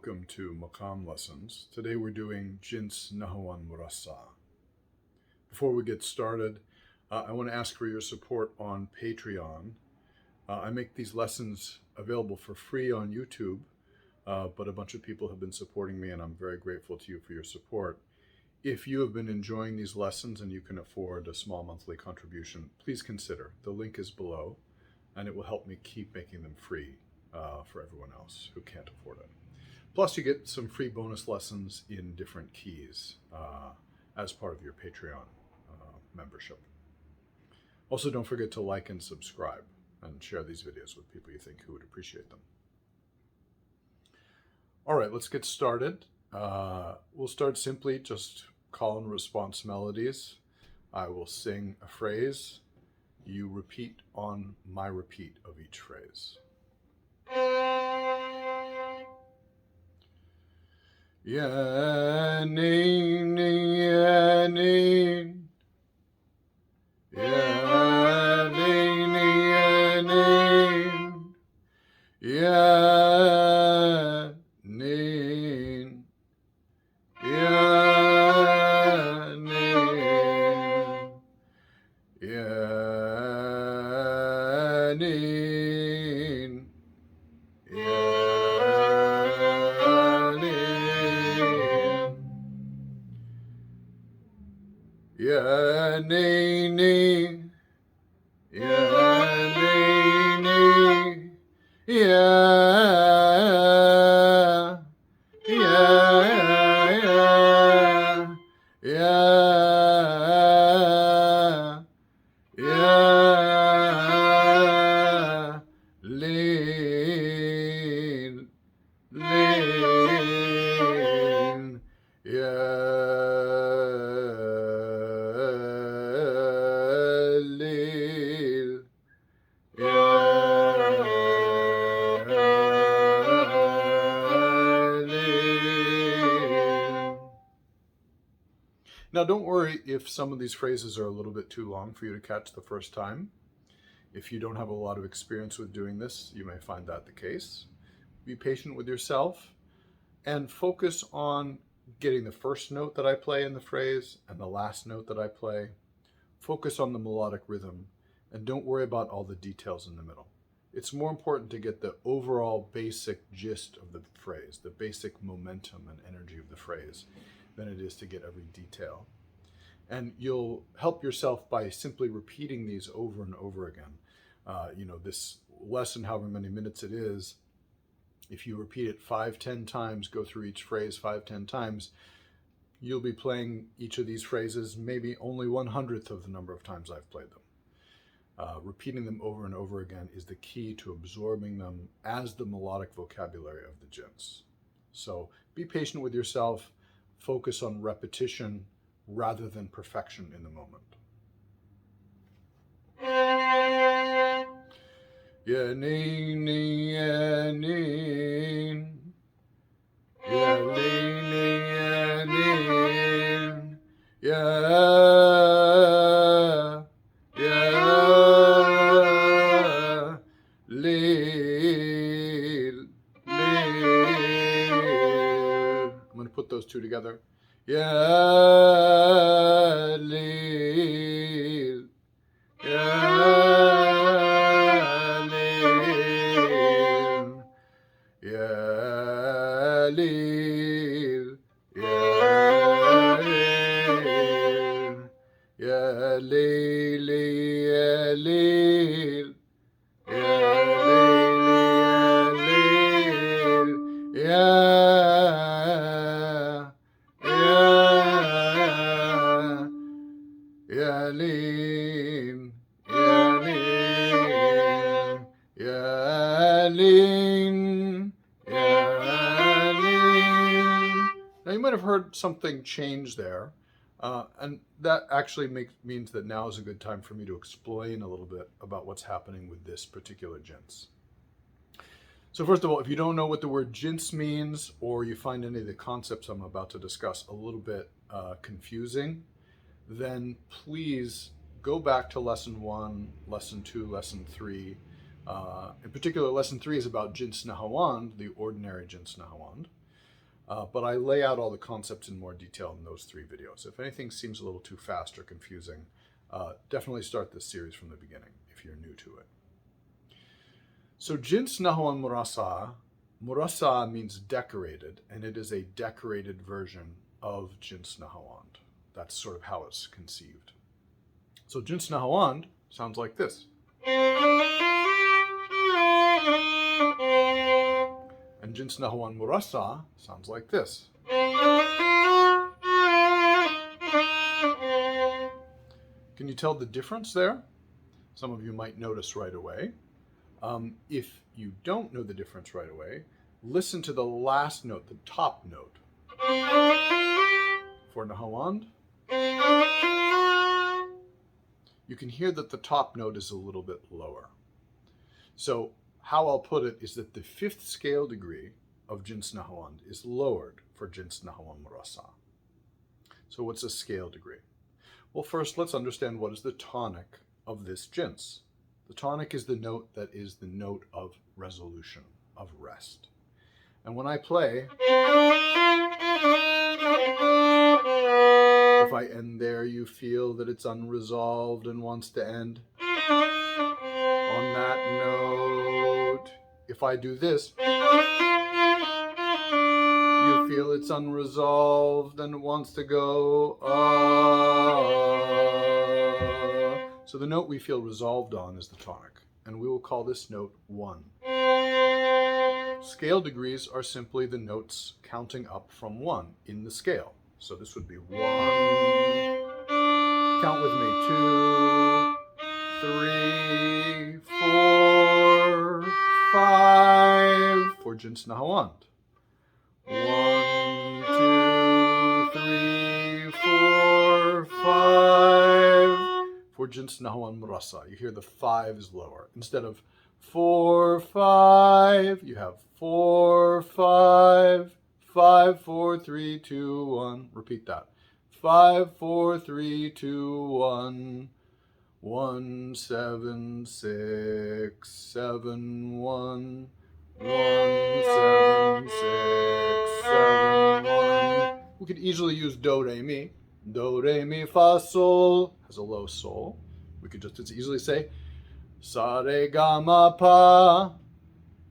welcome to Maqam Lessons. Today we're doing Jins Nahawand Murassaa. Before we get started, I want to ask for your support on Patreon. I make these lessons available for free on YouTube, but a bunch of people have been supporting me and I'm very grateful to you for your support. If you have been enjoying these lessons and you can afford a small monthly contribution, please consider. The link is below and it will help me keep making them free for everyone else who can't afford it. Plus, you get some free bonus lessons in different keys as part of your Patreon membership. Also, don't forget to like and subscribe and share these videos with people you think who would appreciate them. All right, let's get started. We'll start simply just call and response melodies. I will sing a phrase. You repeat on my repeat of each phrase. Ya nin ya nin ya nin ya nin ya nin ya nin ya nin Ya ni ni, ya ni ni, ya lin lin Now, don't worry if some of these phrases are a little bit too long for you to catch the first time. If you don't have a lot of experience with doing this, you may find that the case. Be patient with yourself and focus on getting the first note that I play in the phrase and the last note that I play. Focus on the melodic rhythm and don't worry about all the details in the middle. It's more important to get the overall basic gist of the phrase, the basic momentum and energy of the phrase, than it is to get every detail. And you'll help yourself by simply repeating these over and over again. This lesson, however many minutes it is, if you repeat it 5-10 times, go through each phrase 5-10 times, you'll be playing each of these phrases maybe only 1/100th of the number of times I've played them. Repeating them over and over again is the key to absorbing them as the melodic vocabulary of the Jins. So be patient with yourself, focus on repetition rather than perfection in the moment. Ya nin ya nin ya nin ya nin ya lil. I'm going to put those two together. Ya lil ya lil ya lil ya lil ya lil Now you might have heard something change there, and that actually means that now is a good time for me to explain a little bit about what's happening with this particular Jins. So first of all, if you don't know what the word Jins means, or you find any of the concepts I'm about to discuss a little bit confusing, then please go back to lesson 1, lesson 2, lesson 3. In particular, lesson 3 is about Jins Nahawand, the ordinary Jins Nahawand. But I lay out all the concepts in more detail in those 3 videos. If anything seems a little too fast or confusing, definitely start this series from the beginning if you're new to it. So Jins Nahawand Murassaa. Murassaa means decorated, and it is a decorated version of Jins Nahawand. That's sort of how it's conceived. So Jins Nahawand sounds like this. And Jins Nahawand Murassaa sounds like this. Can you tell the difference there? Some of you might notice right away. If you don't know the difference right away, listen to the last note, the top note. For Nahawand, you can hear that the top note is a little bit lower. So how I'll put it is that the 5th scale degree of Jins Nahawand is lowered for Jins Nahawand Murassaa. So what's a scale degree? Well, first let's understand what is the tonic of this jins. The tonic is the note that is the note of resolution, of rest. And when I play, if I end there, you feel that it's unresolved and wants to end on that note. If I do this, you feel it's unresolved and wants to go So the note we feel resolved on is the tonic, and we will call this note 1. Scale degrees are simply the notes counting up from 1 in the scale. So this would be 1, count with me, 2, 3, 4, 5 for Jins Nahawand. 1, 2, 3, 4, 5 for Jins Nahawand Murassaa. You hear the 5 is lower. Instead of 4, 5, you have 4, 5, 5, 4, 3, 2, 1. Repeat that. 5, 4, 3, 2, 1. 1, 7, 6, 7, 1. 1, 7, 6, 7, 1. We could easily use do, re, mi. Do, re, mi, fa, sol has a low sol. We could just as easily say sa, re, ga, ma, pa.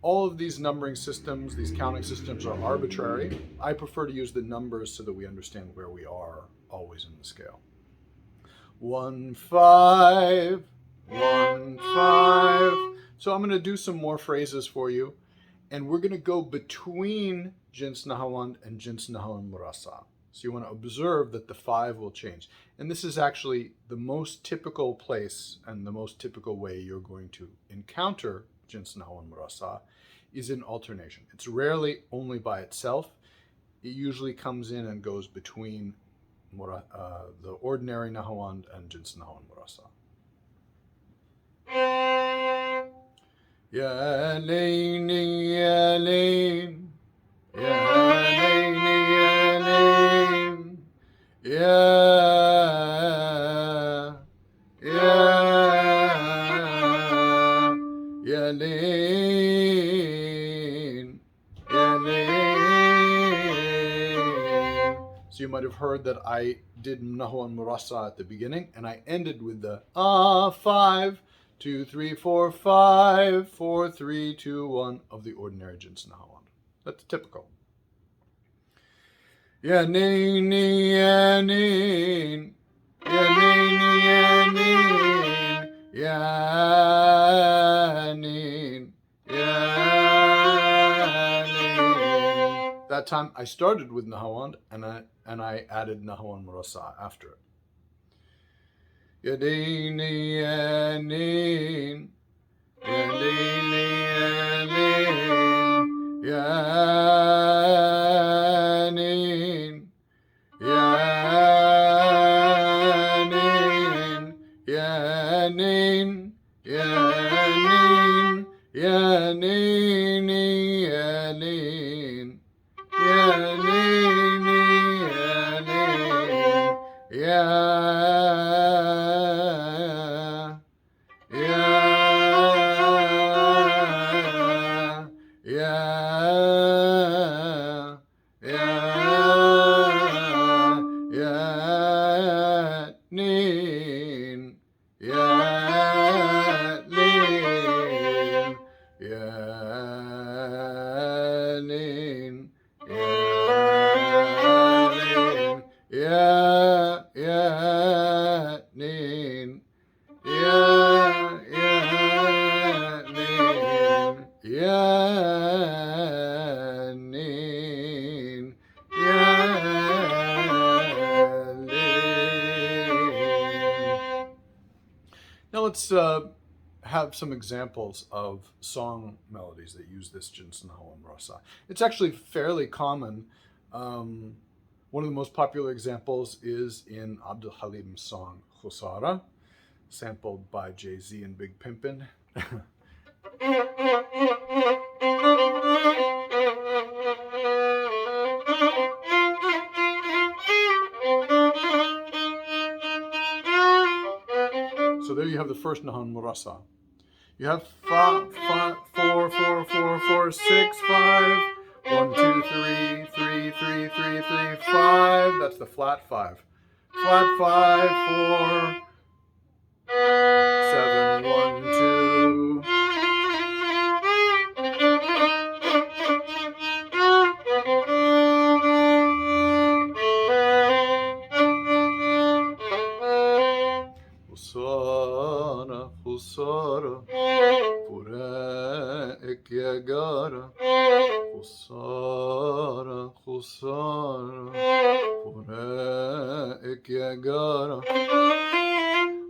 All of these numbering systems, these counting systems are arbitrary. I prefer to use the numbers so that we understand where we are always in the scale. 1, 5, 1, 5. So I'm going to do some more phrases for you, and we're going to go between Jins Nahawand and Jins Nahawand Murassaa. So you want to observe that the 5 will change. And this is actually the most typical place and the most typical way you're going to encounter Jins Nahawand Murassaa is in alternation. It's rarely only by itself. It usually comes in and goes between the ordinary Nahawand and Jins Nahawand Murassaa. Ya lein, ya lein, ya lein, ya lein, ya, ya lein, ya lein. So you might have heard that I did Nahawand Murassaa at the beginning, and I ended with the 5, 2, 3, 4, 5, 4, 3, 2, 1 of the ordinary Jins Nahawand. That's typical. Ya nain, ya nain, ya nain, ya nain, ya nain, ya nain. That time I started with Nahawand and I added Nahawand Murassaa after it. Ya nain, ya nain, ya nain, ya nain, ya nain, ya nain, ya nain, ya nain, ya nain, ya nain, ya nain, ya let's have some examples of song melodies that use this Jins Nahawand Murassaa. It's actually fairly common. One of the most popular examples is in Abdul Halim's song Khusara, sampled by Jay-Z and Big Pimpin'. So there you have the first Nahawand Murassaa. You have 5, 5, 4, 4, 4, 4, 6, 5. 1, 2, 3, 3, 3, 3, 3, 5. That's the flat 5. Flat 5, 4, 7, 1, 2. خسارة خسارة فراقك يا جارة خسارة خسارة فراقك يا جارة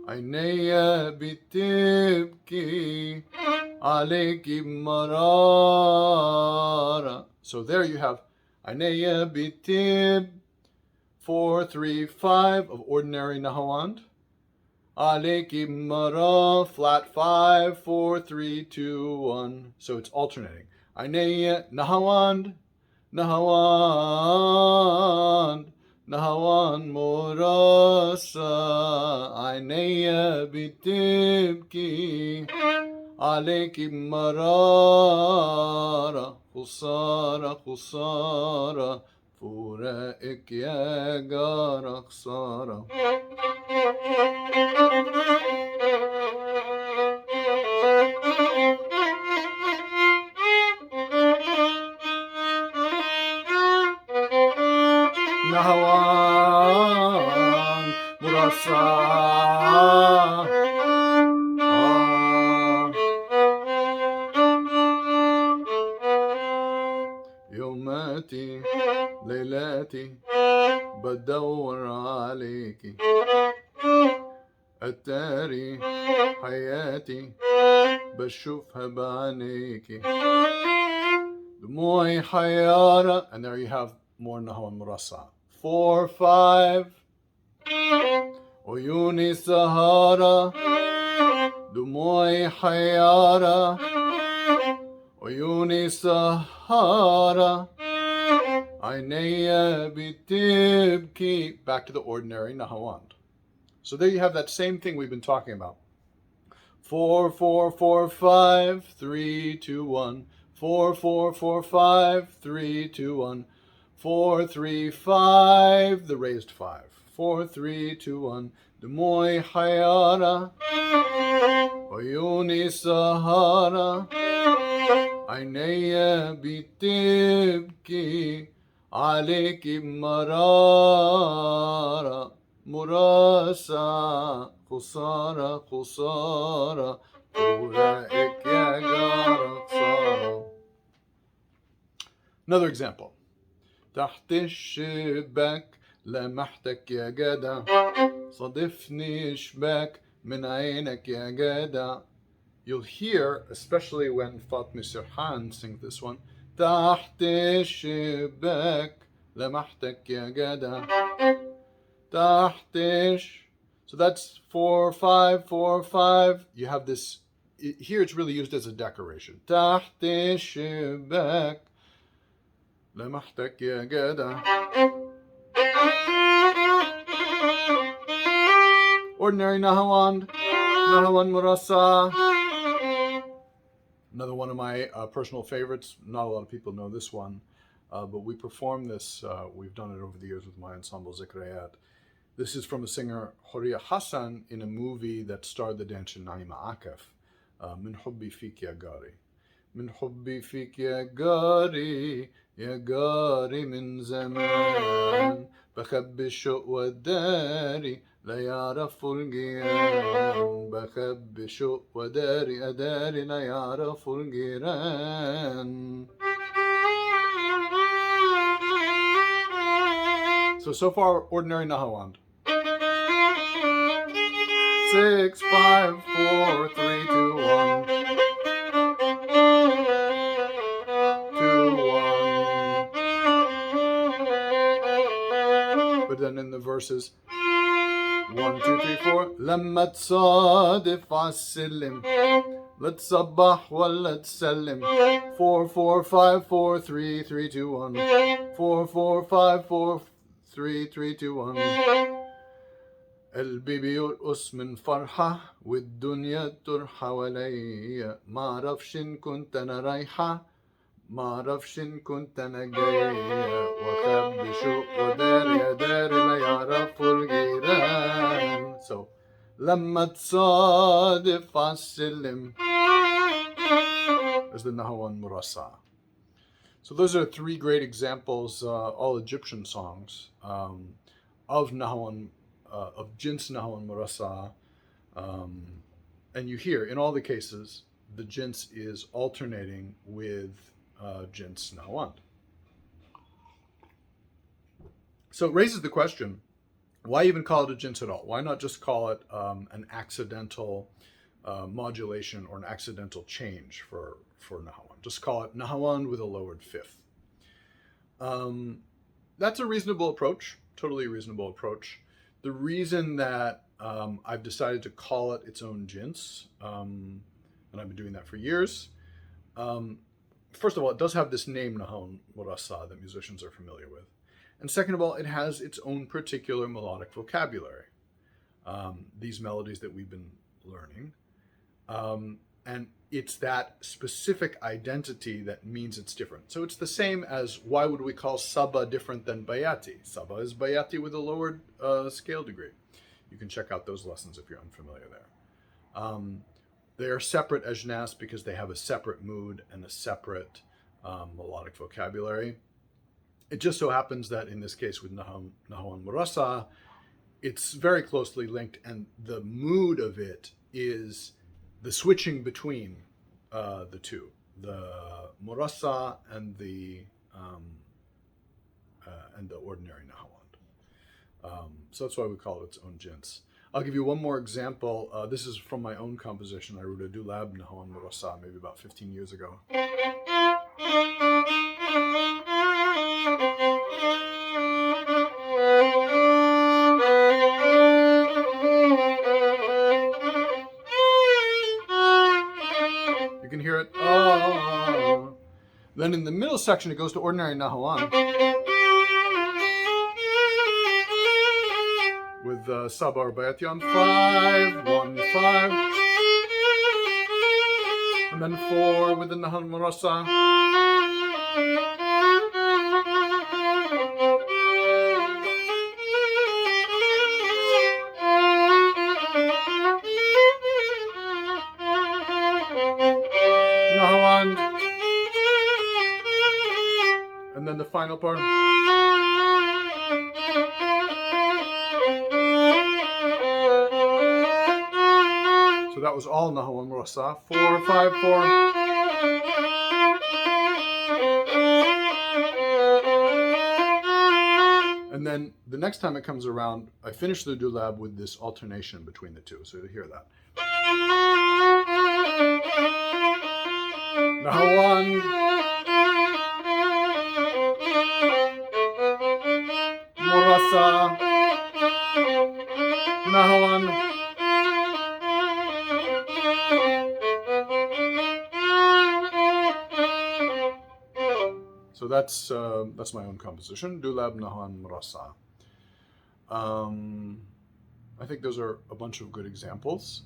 عينيا بتبكي عليكي بمرارة. So there you have عينيا بتب 4, 3, 5 of ordinary Nahawand. Aleki mara, flat 5, 4, 3, 2, 1. So it's alternating. Aineya, Nahawand, Nahawand, Nahawand Murassaa. Aineya bitibki, Aleki marara, Khusara, Khusara, Furaik ya gara khsara. Nahawand Murassaa. يوماتي ليلاتي بدور عليكي أتاري حياتي بشوفها بعينيكي دموعي حيارة. And there you have more Nahawand Murassaa. 4, 5. عيوني سهارة دموعي حيارة عيوني سهارة عينيا بتبكي. Back to the ordinary Nahawand. So there you have that same thing we've been talking about. 4, 4, 4, 5, 3, 2, 1. 4, 4, 4, 5, 3, 2, 1. 4, 3, 5, the raised 5. 4, 3, 2, 1. دموعي حيارة عيوني سهارة عينيا بتبكي عليكي مرارة مراسة خسارة خسارة فراقك يا جارة خسارة. Another example. تحت الشباك لمحتك يا جدع صادفني شباك من عينك يا جدع. You'll hear, especially when Fatmi Sirhan sings this one, تحت الشباك لمحتك يا جدع تحت. So that's 4, 5, 4, 5. You have this, here it's really used as a decoration. تحت الشباك لمحتك يا جدع. Ordinary Nahawand, Nahawand Murassaa. Another one of my personal favorites. Not a lot of people know this one, but we perform this. We've done it over the years with my ensemble Zikrayat. This is from a singer Horia Hassan in a movie that starred the dancer Naima Akaf. Min hubbi fik ya gari. Min hubbi fik ya gari. يا جاري من زمان بخبي الشوق وداري لا يعرف الجيران بخبي الشوق وداري أداري لا يعرف الجيران. So far, ordinary Nahawand. 6, 5, 4, 3, 2, 1. 2, 1. But then in the verses, 1, 2, 3, 4. لما تصادف عالسلم لا تصبح ولا تسلم. 4, 4, 5, 4, 3, 3, 2, 1. 4, 4, 5, 4, 3, 3, 2, 1. قلبي بيرقص من فرحة والدنيا تدور حواليا. ما اعرفش ان كنت انا رايحة ما اعرفش ان كنت انا جاية. واخبي شوق وداري يا داري لا يعرفوا الجيران. So لما تصادف عالسلم is the Nahawand Murassaa. So those are 3 great examples, all Egyptian songs, of Nahawand, of Jins Nahawand Murassaa. And you hear, in all the cases, the Jins is alternating with Jins Nahawand. So it raises the question, why even call it a Jins at all? Why not just call it an accidental modulation or an accidental change for Nahawand? Just call it Nahawand with a lowered fifth. That's a reasonable approach, totally reasonable approach. The reason that I've decided to call it its own Jins, and I've been doing that for years, first of all, it does have this name Nahawand Murassaa that musicians are familiar with. And second of all, it has its own particular melodic vocabulary, these melodies that we've been learning. And it's that specific identity that means it's different. So it's the same as, why would we call Saba different than Bayati? Saba is Bayati with a lowered scale degree. You can check out those lessons if you're unfamiliar there. They are separate ajnas because they have a separate mood and a separate melodic vocabulary. It just so happens that in this case with Nahawand Murassaa, it's very closely linked, and the mood of it is the switching between the two, the Murassaa and the ordinary Nahawand. So that's why we call it its own Jins. I'll give you one more example. This is from my own composition. I wrote a dulab Nahawand Murassaa maybe about 15 years ago. You can hear it. Oh. Then in the middle section, it goes to ordinary Nahawand with Saba or Bayati on 5, 1, 5, and then 4 with the Nahawand Murassaa. Nahawand, and then the final part. So that was all Nahawand Murassaa. 4, 5, 4. And then the next time it comes around, I finish the dulab with this alternation between the two. So you'll hear that. Nahawand, Murassaa, Nahawand. So that's my own composition, Dulab Nahawand Murassaa. I think those are a bunch of good examples.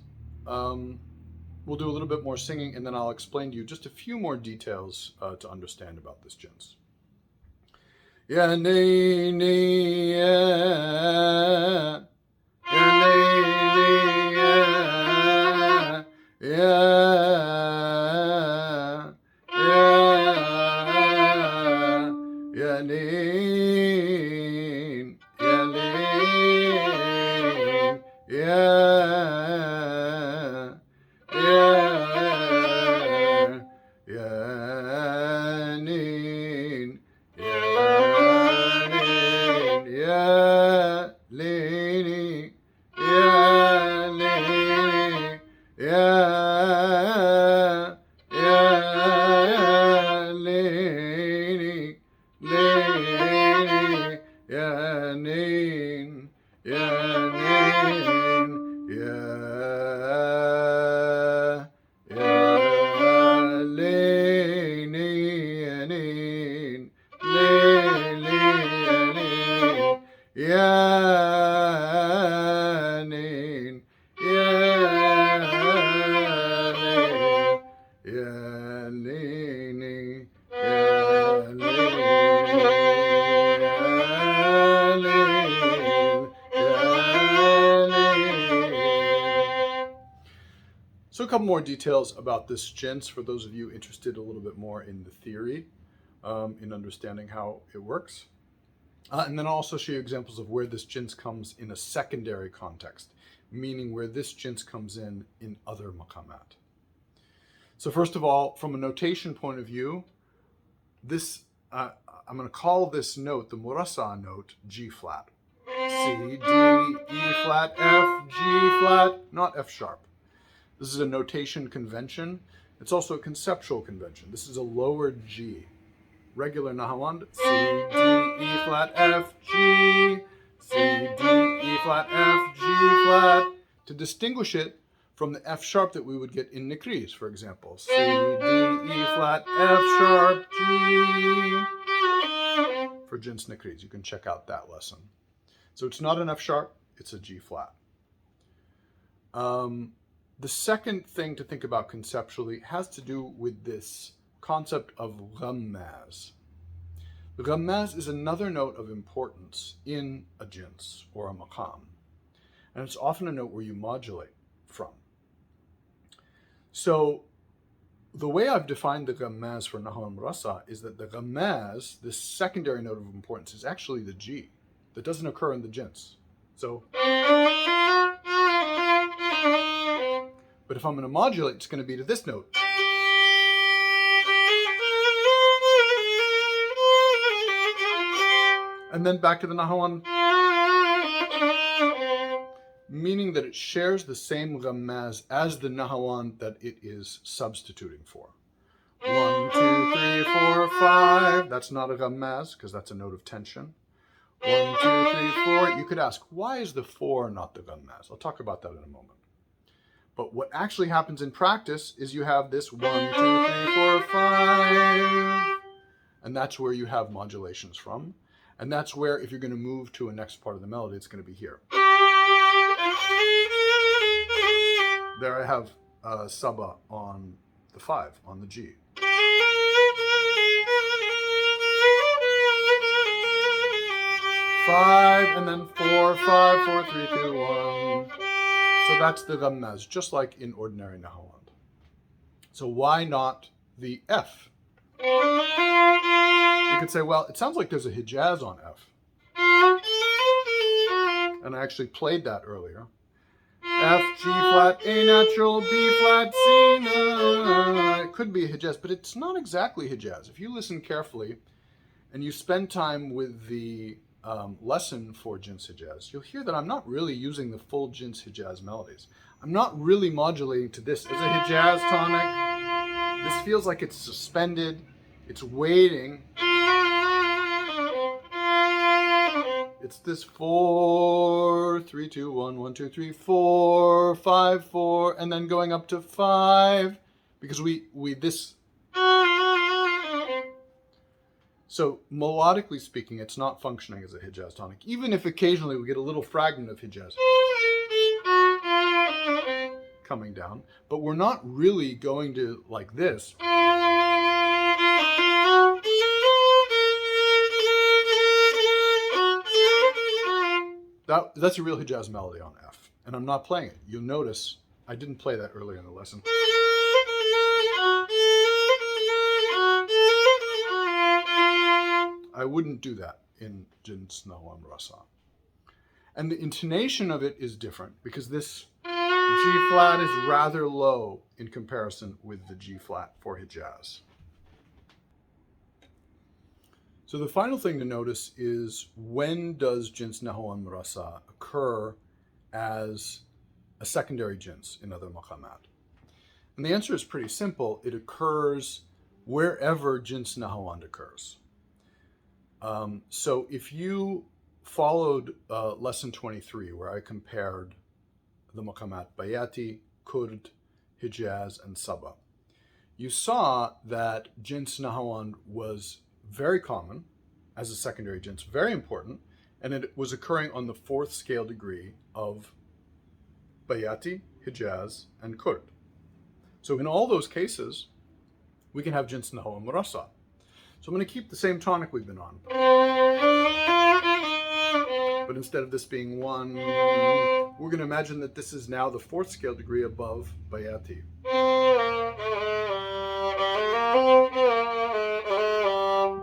We'll do a little bit more singing, and then I'll explain to you just a few more details to understand about this Jins. Ya ne ne ya, ya ne ne ya, ya ne ya So a couple more details about this jins for those of you interested a little bit more in the theory, in understanding how it works. And then I'll also show you examples of where this jins comes in a secondary context, meaning where this jins comes in other maqamat. So first of all, from a notation point of view, this I'm going to call this note, the Murassaa note, G flat. C, D, E flat, F, G flat, not F sharp. This is a notation convention. It's also a conceptual convention. This is a lower G. Regular Nahawand, C, D, E flat, F, G, C, D, E flat, F, G flat. To distinguish it from the F sharp that we would get in Nikris, for example. C, D, E flat, F sharp, G. For Jins Nikris, you can check out that lesson. So it's not an F sharp, it's a G flat. The second thing to think about conceptually has to do with this concept of ghammaz. The ghammaz is another note of importance in a jins or a maqam. And it's often a note where you modulate from. So the way I've defined the ghammaz for Nahawand Murassaa is that the ghammaz, this secondary note of importance, is actually the G that doesn't occur in the jins. So, but if I'm going to modulate, it's going to be to this note. And then back to the Nahawand, meaning that it shares the same ghammaz as the Nahawand that it is substituting for. 1, 2, 3, 4, 5. That's not a ghammaz because that's a note of tension. 1, 2, 3, 4. You could ask, why is the 4 not the ghammaz? I'll talk about that in a moment. But what actually happens in practice is you have this 1, 2, 3, 4, 5. And that's where you have modulations from. And that's where, if you're going to move to a next part of the melody, it's going to be here. There I have Saba on the 5, on the G. Five, and then 4, 5, 4, 3, 2, 1. So that's the ghammaz, just like in ordinary Nahawand. So why not the F? You could say, well, it sounds like there's a hijaz on F. And I actually played that earlier. F, G flat, A natural, B flat, C. It could be a hijaz, but it's not exactly hijaz. If you listen carefully and you spend time with the lesson for Jins Hijaz, you'll hear that I'm not really using the full Jins Hijaz melodies. I'm not really modulating to this as a Hijaz tonic. This feels like it's suspended, it's waiting. It's this 4, 3, 2, 1, 1, 2, 3, 4, 5, 4, and then going up to 5, because we this. So melodically speaking, it's not functioning as a Hijaz tonic, even if occasionally we get a little fragment of Hijaz coming down, but we're not really going to like this. That's a real Hijaz melody on F, and I'm not playing it. You'll notice I didn't play that earlier in the lesson. I wouldn't do that in Jins Nahawand Murassaa. And the intonation of it is different because this G flat is rather low in comparison with the G flat for Hijaz. So the final thing to notice is, when does Jins Nahawand Murassaa occur as a secondary jins in other maqamat? And the answer is pretty simple. It occurs wherever Jins Nahawand occurs. So if you followed lesson 23, where I compared the Maqamat Bayati, Kurd, Hijaz, and Sabah. You saw that Jins Nahawand was very common as a secondary jins, very important, and it was occurring on the fourth scale degree of Bayati, Hijaz, and Kurd. So in all those cases, we can have Jins Nahawand Murassaa. So I'm going to keep the same tonic we've been on. But instead of this being 1, we're going to imagine that this is now the fourth scale degree above Bayati.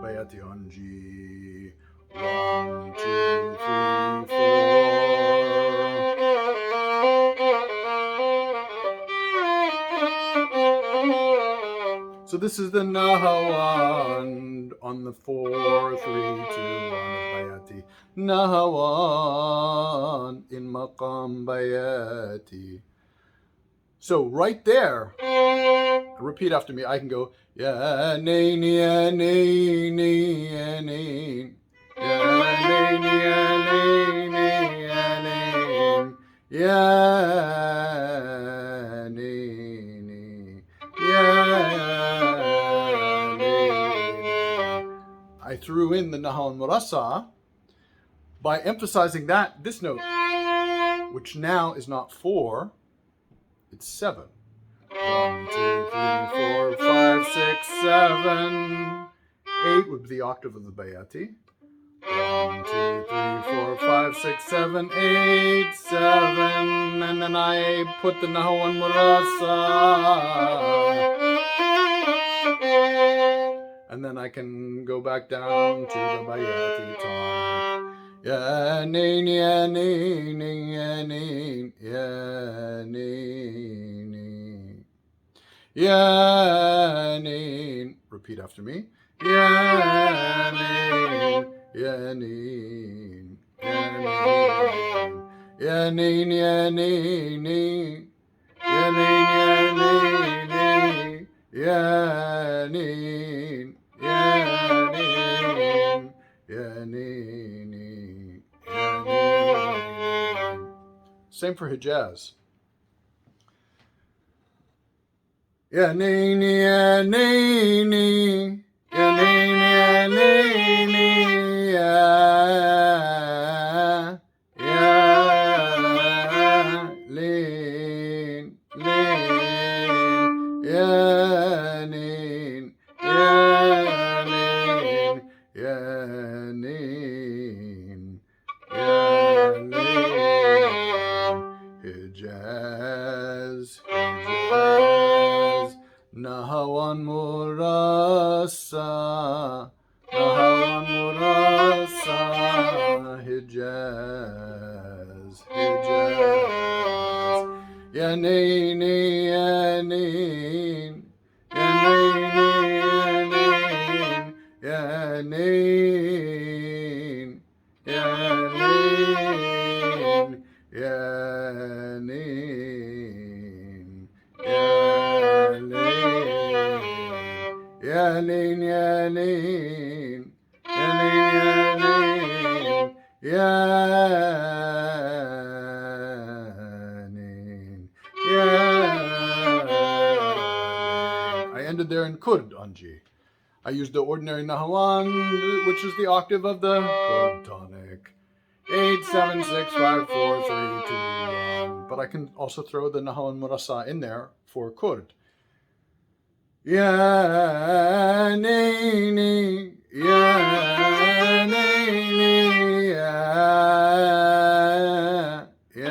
Bayati on G. 1, 2, 3, 4. So this is the Nahawand on the 4, 3, 2, 1 of Bayati. Nahawand in Maqam Bayati. So right there, repeat after me. I can go ya nain ya nain ya nain ya nain ya nain ya nain ya nain ya nain. I threw in the Nahawand Murassaa by emphasizing this note, which now is not 4, it's 7. 1, 2, 3, 4, 5, 6, 7. 8 would be the octave of the Bayati. 1, 2, 3, 4, 5, 6, 7, 8, 7. And then I put the Nahawand Murassaa. And then I can go back down to the Bayati tonic. Ya nain ya nain ya nain ya nain ya nain. Repeat after me. Ya nain ya nain ya nain ya nain ya nain ya nain ya nain ya nain. Same for Hijaz. Ya nain ya nain ya nain ya nain ya nain ya nain ya nain. Hijaz, Hijaz, Nahawand Murassaa, Nahawand Murassaa, Hijaz, Hijaz, ya nain ya nain ya nain ya nain ya nain ya nain ya nain ya nain ya nain ya nain ya nain. I ended there in Kurd on G. I used the ordinary Nahawand, which is the octave of the Kurd tonic. 8, 7, 6, 5, 4, 3, 2, 1. But I can also throw the Nahawand Murassaa in there for Kurd. Ya naini, ya naini, ya nain,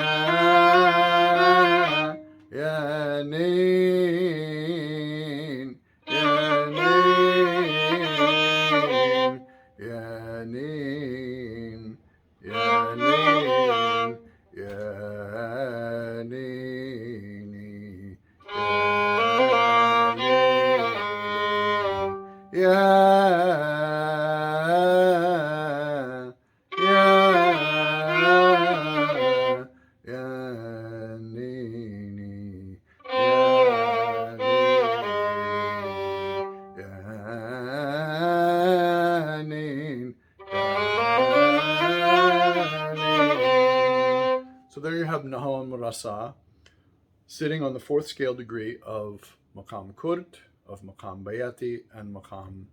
ya nain, ya nain, ya nain, ya naini, ya So there you have Nahawand Murassaa sitting on the fourth scale degree of Maqam Kurt, of Maqam Bayati, and Maqam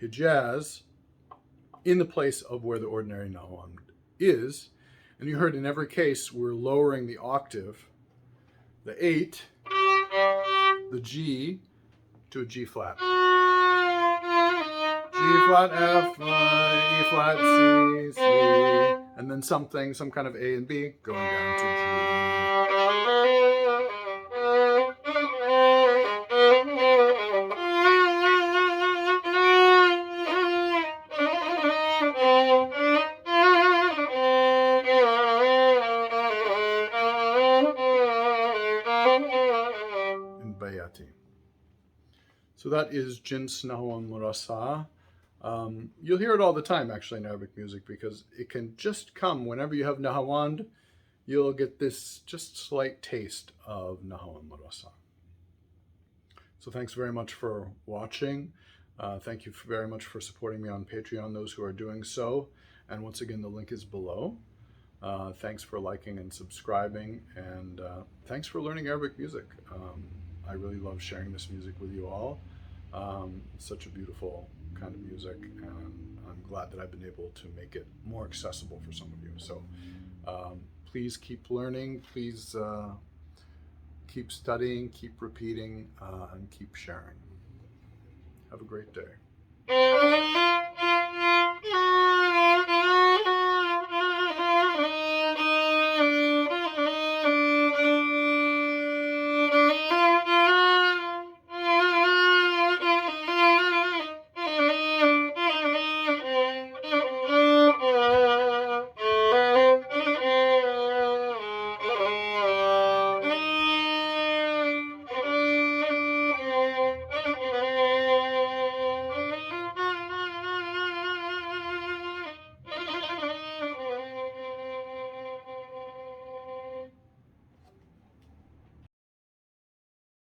Hijaz, in the place of where the ordinary Nahawand is. And you heard in every case we're lowering the octave, the 8, the G, to a G flat. G flat, F, E flat, C, C, and then some kind of A and B going down to G. In Bayati. So that is Jins Nahawand Murassaa. You'll hear it all the time, actually, in Arabic music, because it can just come whenever you have Nahawand. You'll get this just slight taste of Nahawand Murassaa. So thanks very much for watching. Thank you very much for supporting me on Patreon, those who are doing so. And once again, the link is below. Thanks for liking and subscribing, and thanks for learning Arabic music. I really love sharing this music with you all. It's such a beautiful kind of music, and I'm glad that I've been able to make it more accessible for some of you. So please keep learning, please keep studying, keep repeating, and keep sharing. Have a great day.